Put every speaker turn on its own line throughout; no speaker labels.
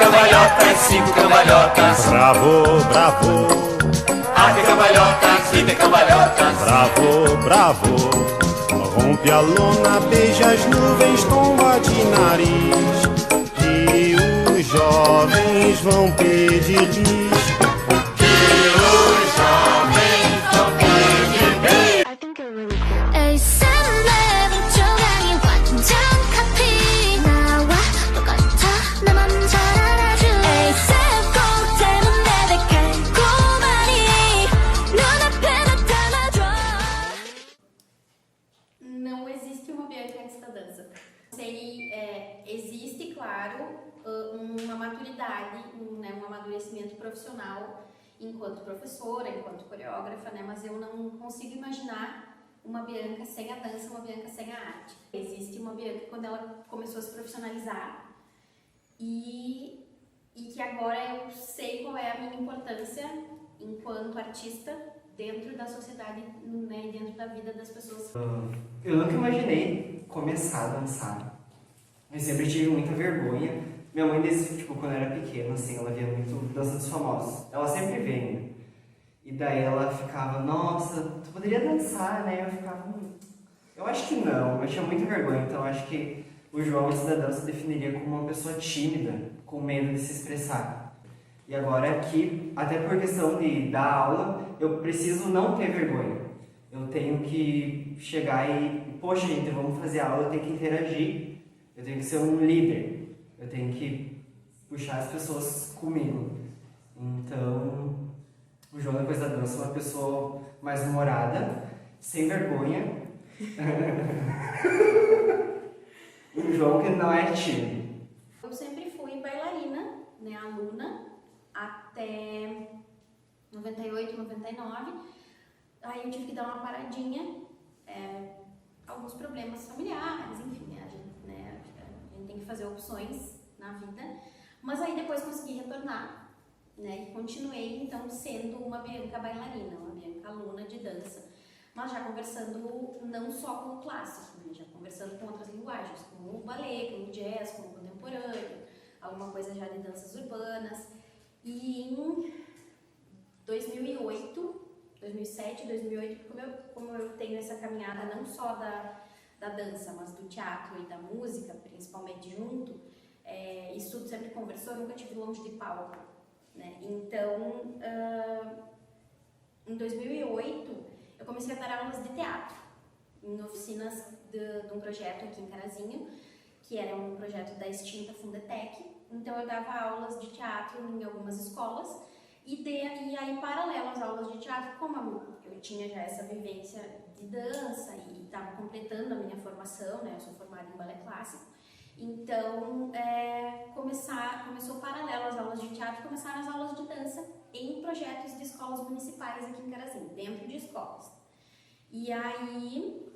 cambalhotas, 5 cambalhotas.
Bravo, bravo.
Ate cambalhotas, 20 cambalhotas.
Bravo, bravo. Rompe a lona, beija as nuvens, tomba de nariz. Que os jovens vão pedir bis.
Não existe uma Bianca antes da dança. Existe, claro, uma maturidade, um amadurecimento profissional enquanto professora, enquanto coreógrafa, né? Mas eu não consigo imaginar uma Bianca sem a dança, uma Bianca sem a arte. Existe uma Bianca quando ela começou a se profissionalizar e que agora eu sei qual é a minha importância enquanto artista dentro da sociedade, né, e dentro da vida das pessoas.
Eu nunca imaginei começar a dançar. Eu sempre tive muita vergonha. Minha mãe, desde, quando eu era pequena, assim, ela via muito Dança dos Famosos. Ela sempre vê, né? E daí ela ficava, nossa, tu poderia dançar, né? Eu ficava, eu acho que não, eu tinha muita vergonha. Então eu acho que o João, antes da dança, definiria como uma pessoa tímida, com medo de se expressar. E agora aqui, até por questão de dar aula, eu preciso não ter vergonha. Eu tenho que chegar e, poxa gente, vamos fazer aula, eu tenho que interagir, eu tenho que ser um líder, eu tenho que puxar as pessoas comigo. Então, o João, depois da dança, é uma pessoa mais humorada, sem vergonha. O João que não é tímido.
Eu sempre fui bailarina, né, aluna, até 98, 99. Aí eu tive que dar uma paradinha, alguns problemas familiares, enfim, né, a gente tem que fazer opções na vida. Mas aí depois consegui retornar, né, e continuei então sendo uma Bianca bailarina, uma Bianca aluna de dança. Mas já conversando não só com o clássico, né, já conversando com outras linguagens, como o ballet, como o jazz, como o contemporâneo, alguma coisa já de danças urbanas. E em 2008, 2007, 2008, como eu tenho essa caminhada não só da dança, mas do teatro e da música, principalmente junto, isso tudo sempre conversou, eu nunca tive longe de palco, né? Então, em 2008, eu comecei a dar aulas de teatro, em oficinas de um projeto aqui em Carazinho, que era um projeto da extinta Fundetec. Então eu dava aulas de teatro em algumas escolas e aí, paralelo às aulas de teatro, como eu tinha já essa vivência de dança e estava completando a minha formação, né? Eu sou formada em balé clássico, então começou paralelo às aulas de teatro, começaram as aulas de dança em projetos de escolas municipais aqui em Carazinho, dentro de escolas. E aí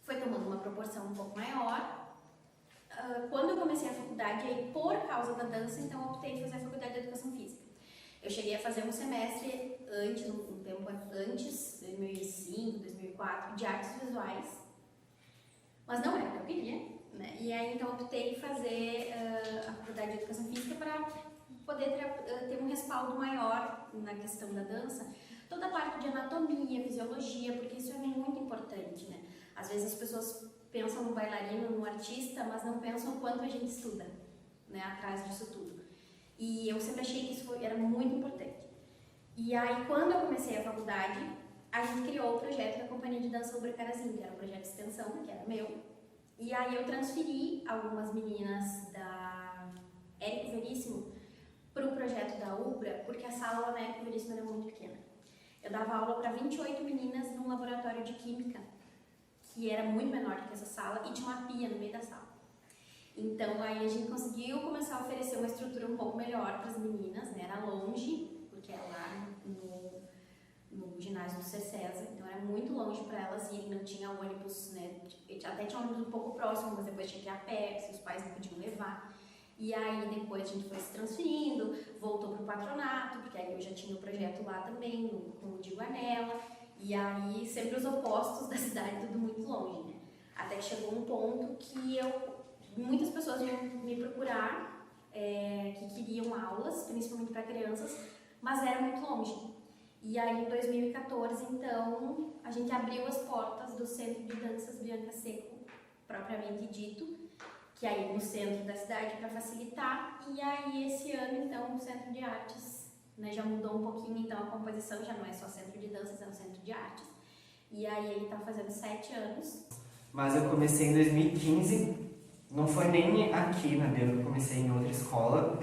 foi tomando uma proporção um pouco maior. Quando eu comecei a faculdade, aí por causa da dança, então eu optei em fazer a faculdade de Educação Física. Eu cheguei a fazer um semestre antes, um tempo antes, 2005, 2004, de artes visuais, mas não era o que eu queria, né? E aí então optei em fazer a faculdade de Educação Física para poder ter um respaldo maior na questão da dança, toda a parte de anatomia, fisiologia, porque isso é muito importante, né? Às vezes as pessoas pensam no bailarino, no artista, mas não pensam o quanto a gente estuda, né, atrás disso tudo. E eu sempre achei que isso era muito importante. E aí, quando eu comecei a faculdade, a gente criou o projeto da Companhia de Dança Ubra Carazinho, que era um projeto de extensão, que era meu. E aí eu transferi algumas meninas da Érico Veríssimo para o projeto da Ubra, porque a sala na Érico Veríssimo era muito pequena. Eu dava aula para 28 meninas num laboratório de química, que era muito menor do que essa sala, e tinha uma pia no meio da sala. Então aí a gente conseguiu começar a oferecer uma estrutura um pouco melhor para as meninas, né? Era longe, porque era lá no ginásio do Cercesa, então era muito longe para elas irem, não tinha ônibus, né? Até tinha ônibus um pouco próximo, mas depois tinha que ir a pé, se os pais não podiam levar. E aí depois a gente foi se transferindo, voltou para o patronato, porque aí eu já tinha o projeto lá também, com o Digo Anela, e aí sempre os opostos da cidade, tudo muito longe, né? Até que chegou um ponto que muitas pessoas vinham me procurar que queriam aulas, principalmente para crianças, mas era muito longe. E aí, em 2014, então, a gente abriu as portas do Centro de Danças Bianca Seco, propriamente dito, que é aí no centro da cidade, para facilitar. E aí, esse ano, então, o Centro de Artes, né, já mudou um pouquinho, então, a composição já não é só Centro de Danças, é um Centro de Artes. E aí, ele está fazendo 7 anos.
Mas eu comecei em 2015, não foi nem aqui na Bianca, eu comecei em outra escola.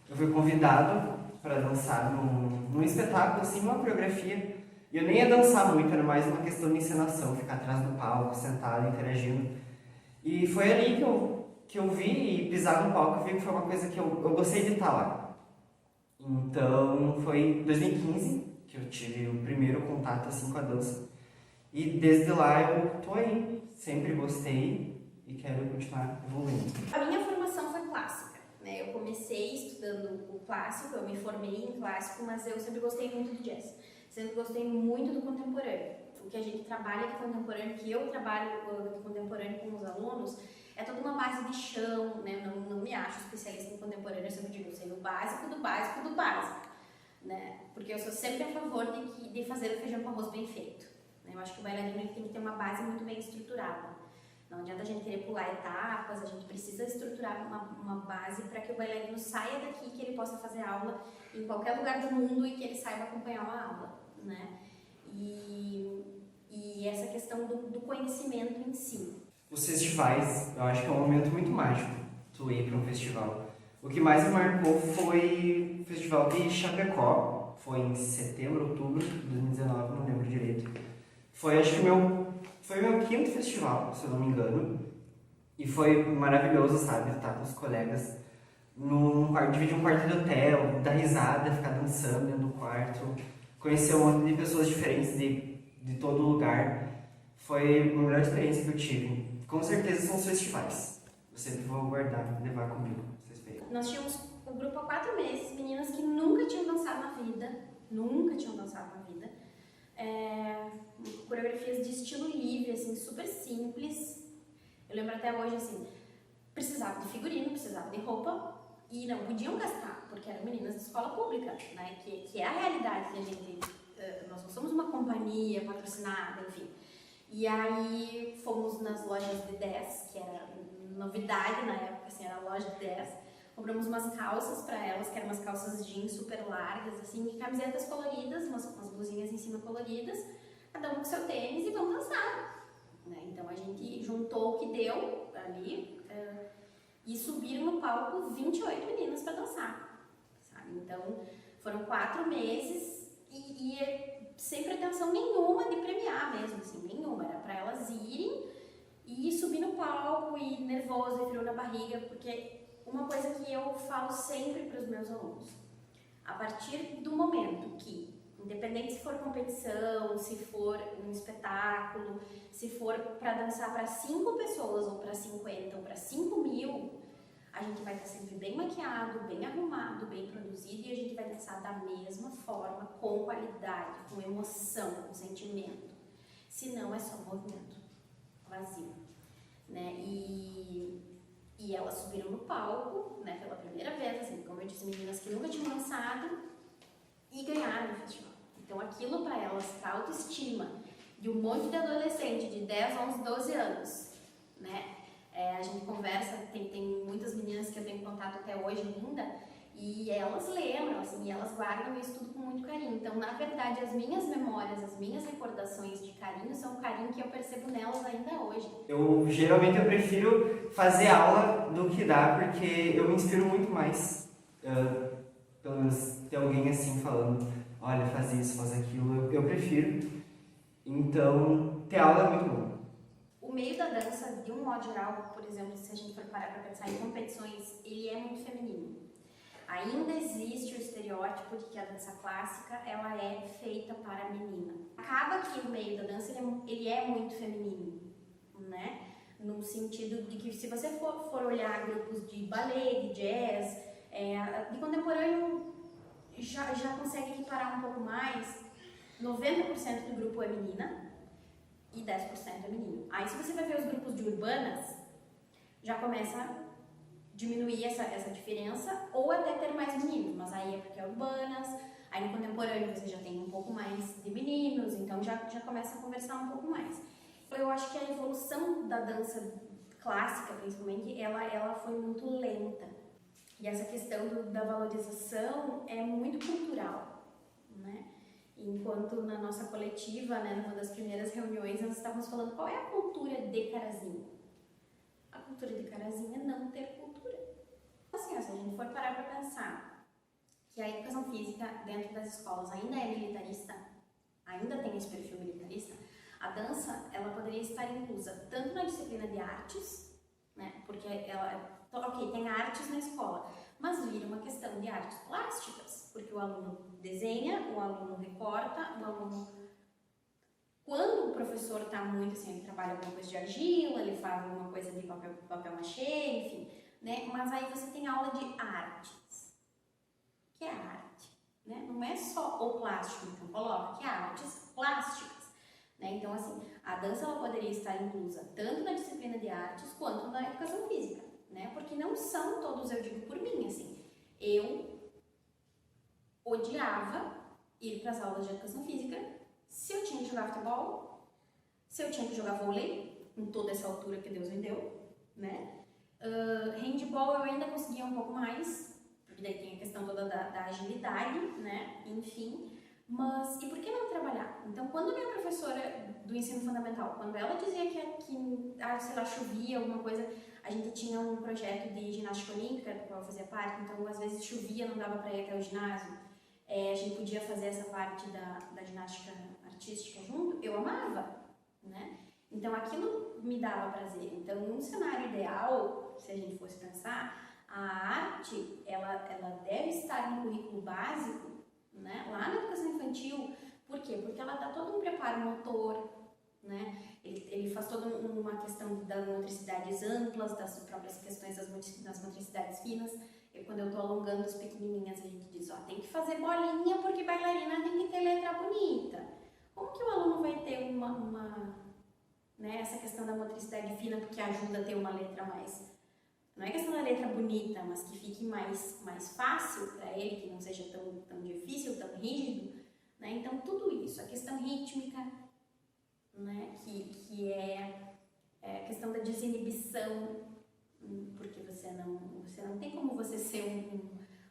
Eu fui convidado para dançar num espetáculo, assim, uma coreografia. E eu nem ia dançar muito, era mais uma questão de encenação, ficar atrás do palco, sentado, interagindo. E foi ali que eu vi e pisar no palco, eu vi que foi uma coisa que eu gostei de estar lá. Então, foi em 2015 que eu tive o primeiro contato, assim, com a dança. E desde lá eu tô aí, sempre gostei e quero continuar evoluindo.
A minha formação foi clássica, né? Eu comecei estudando o clássico, eu me formei em clássico, mas eu sempre gostei muito do jazz. Sempre gostei muito do contemporâneo. O que a gente trabalha de contemporâneo, que eu trabalho de contemporâneo com os alunos, é toda uma base de chão, né? Não me acho especialista em contemporâneo, eu sempre digo, eu sei o básico do básico do básico, né? Porque eu sou sempre a favor de fazer o feijão com arroz bem feito. Eu acho que o bailarino ele tem que ter uma base muito bem estruturada. Não adianta a gente querer pular etapas, a gente precisa estruturar uma base para que o bailarino saia daqui, que ele possa fazer aula em qualquer lugar do mundo e que ele saiba acompanhar uma aula, né? E essa questão do conhecimento em si.
Os festivais, eu acho que é um momento muito mágico tu ir para um festival. O que mais me marcou foi o Festival de Chapecó, foi em setembro, outubro de 2019, não lembro direito. Foi, acho que foi meu 5º festival, se eu não me engano. E foi maravilhoso, sabe? Estar com os colegas dividir um quarto de hotel, dar risada, ficar dançando dentro do quarto, conhecer um monte de pessoas diferentes de todo lugar. Foi a melhor experiência que eu tive. Com certeza são os festivais. Eu sempre vou guardar, levar comigo. Vocês veem.
Nós tínhamos o grupo há 4 meses, meninas que nunca tinham dançado na vida, coreografias de estilo livre, assim, super simples. Eu lembro até hoje, assim, precisavam de figurino, precisavam de roupa e não podiam gastar, porque eram meninas de escola pública, né, que é a realidade que a gente, nós não somos uma companhia patrocinada, enfim. E aí fomos nas lojas de 10, que era novidade na época, assim, era a loja de 10. Compramos umas calças para elas, que eram umas calças jeans super largas, assim, e camisetas coloridas, umas blusinhas em cima coloridas, cada um com seu tênis e vamos dançar. Né? Então a gente juntou o que deu ali e subiram no palco 28 meninas para dançar. Sabe? Então foram 4 meses e sem pretensão nenhuma de premiar mesmo, assim, nenhuma. Era para elas irem e subir no palco e nervoso e frio na barriga, porque uma coisa que eu falo sempre para os meus alunos, a partir do momento que, independente se for competição, se for um espetáculo, se for para dançar para 5 pessoas, ou para 50, ou para 5.000, a gente vai estar sempre bem maquiado, bem arrumado, bem produzido e a gente vai dançar da mesma forma, com qualidade, com emoção, com sentimento. Senão é só movimento vazio, né? E elas subiram no palco, né, pela primeira vez, assim, como eu disse, meninas que nunca tinham dançado e ganharam o festival. Então aquilo para elas, para a autoestima de um monte de adolescente de 10, 11, 12 anos, né? A gente conversa, tem muitas meninas que eu tenho contato até hoje ainda, e elas lembram, assim, e elas guardam isso tudo com muito carinho. Então, na verdade, as minhas memórias, as minhas recordações de carinho são um carinho que eu percebo nelas ainda hoje.
Geralmente eu prefiro fazer aula do que dar, porque eu me inspiro muito mais. Pelo menos ter alguém assim falando, olha, faz isso, faz aquilo, eu prefiro. Então, ter aula é muito bom.
O meio da dança, de um modo geral, por exemplo, se a gente for parar para pensar em competições, ele é muito feminino. Ainda existe o estereótipo de que a dança clássica ela é feita para a menina. Acaba que o meio da dança ele é muito feminino, né? No sentido de que se você for olhar grupos de ballet, de jazz, de contemporâneo já consegue equiparar um pouco mais. 90% do grupo é menina e 10% é menino. Aí se você vai ver os grupos de urbanas, já começa diminuir essa diferença ou até ter mais meninos, mas aí é porque é urbanas, aí no contemporâneo você já tem um pouco mais de meninos, então já começa a conversar um pouco mais. Eu acho que a evolução da dança clássica, principalmente, ela foi muito lenta. E essa questão da valorização é muito cultural, né? Enquanto na nossa coletiva, né, numa das primeiras reuniões, nós estávamos falando qual é a cultura de Carazinho. A cultura de Carazinho é não ter cultura. Assim, se a gente for parar para pensar que a educação física dentro das escolas ainda é militarista, ainda tem esse perfil militarista, a dança, ela poderia estar inclusa tanto na disciplina de artes, né, porque ok, tem artes na escola, mas vira uma questão de artes plásticas, porque o aluno desenha, o aluno recorta, o aluno... Quando o professor está muito assim, ele trabalha alguma coisa de argila, ele faz alguma coisa de papel machê, enfim, né, mas aí você tem aula de artes. O que é arte? Né? Não é só o plástico, então coloca que é artes plásticas. Né? Então, assim, a dança ela poderia estar inclusa tanto na disciplina de artes quanto na educação física, né? Porque não são todos, eu digo por mim, assim, eu odiava ir para as aulas de educação física se eu tinha que jogar futebol, se eu tinha que jogar vôlei, em toda essa altura que Deus me deu, né? Handball eu ainda conseguia um pouco mais, porque daí tem a questão toda da agilidade, né? Enfim... Mas, e por que não trabalhar? Então, quando a minha professora do ensino fundamental, quando ela dizia que sei lá, chovia, alguma coisa, a gente tinha um projeto de ginástica olímpica, do qual eu fazia parte, então às vezes chovia, não dava para ir até o ginásio, a gente podia fazer essa parte da ginástica artística junto, eu amava, né? Então, aquilo me dava prazer. Então, num cenário ideal, se a gente fosse pensar, a arte, ela deve estar no currículo básico, né? Lá na educação infantil, por quê? Porque ela dá todo um preparo motor, né? Ele faz toda uma questão das motricidades amplas, das próprias questões das motricidades finas. Quando eu estou alongando as pequenininhas, a gente diz, ó, tem que fazer bolinha porque bailarina tem que ter letra bonita. Como que o aluno vai ter né, essa questão da motricidade fina porque ajuda a ter uma letra mais... Não é questão da letra bonita, mas que fique mais fácil para ele, que não seja tão difícil, tão rígido, né? Então, tudo isso, a questão rítmica, né? Que é a questão da desinibição, porque você não tem como você ser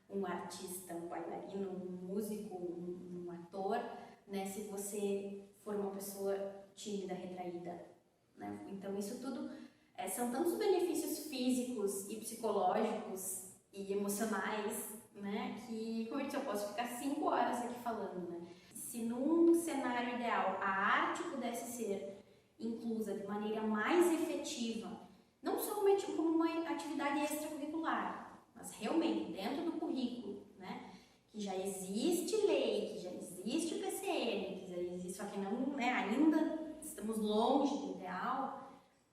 um artista, um bailarino, um músico, um ator, né? Se você for uma pessoa tímida, retraída, né? Então, isso tudo... são tantos benefícios físicos e psicológicos e emocionais, né, que, como eu disse, eu posso ficar 5 horas aqui falando, né. Se num cenário ideal a arte pudesse ser inclusa de maneira mais efetiva, não somente como uma atividade extracurricular, mas realmente dentro do currículo, né, que já existe lei, que já existe o PCN, que já existe, só que não, né, ainda estamos longe do ideal,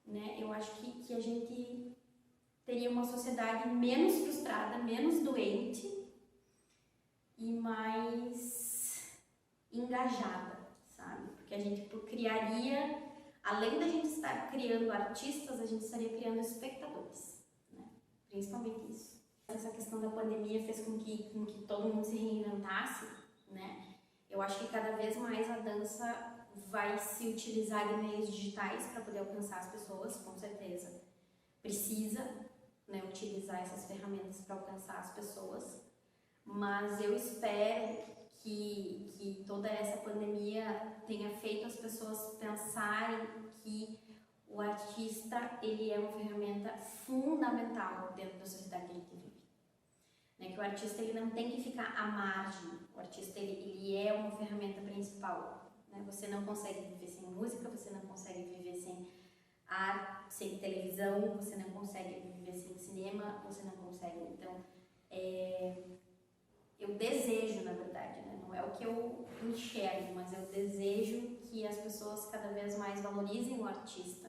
né, eu acho que a gente teria uma sociedade menos frustrada, menos doente e mais engajada, sabe? Porque a gente criaria, além da gente estar criando artistas, a gente estaria criando espectadores, né? Principalmente isso. Essa questão da pandemia fez com que todo mundo se reinventasse, né? Eu acho que cada vez mais a dança vai se utilizar de meios digitais para poder alcançar as pessoas, com certeza. Precisa, né, utilizar essas ferramentas para alcançar as pessoas, mas eu espero que toda essa pandemia tenha feito as pessoas pensarem que o artista, ele é uma ferramenta fundamental dentro da sociedade que a gente vive. Né, que o artista, ele não tem que ficar à margem, o artista, ele é uma ferramenta principal. Você não consegue viver sem música, você não consegue viver sem arte, sem televisão, você não consegue viver sem cinema, você não consegue. Então, eu desejo, na verdade, né? Não é o que eu enxergo, mas eu desejo que as pessoas cada vez mais valorizem o artista.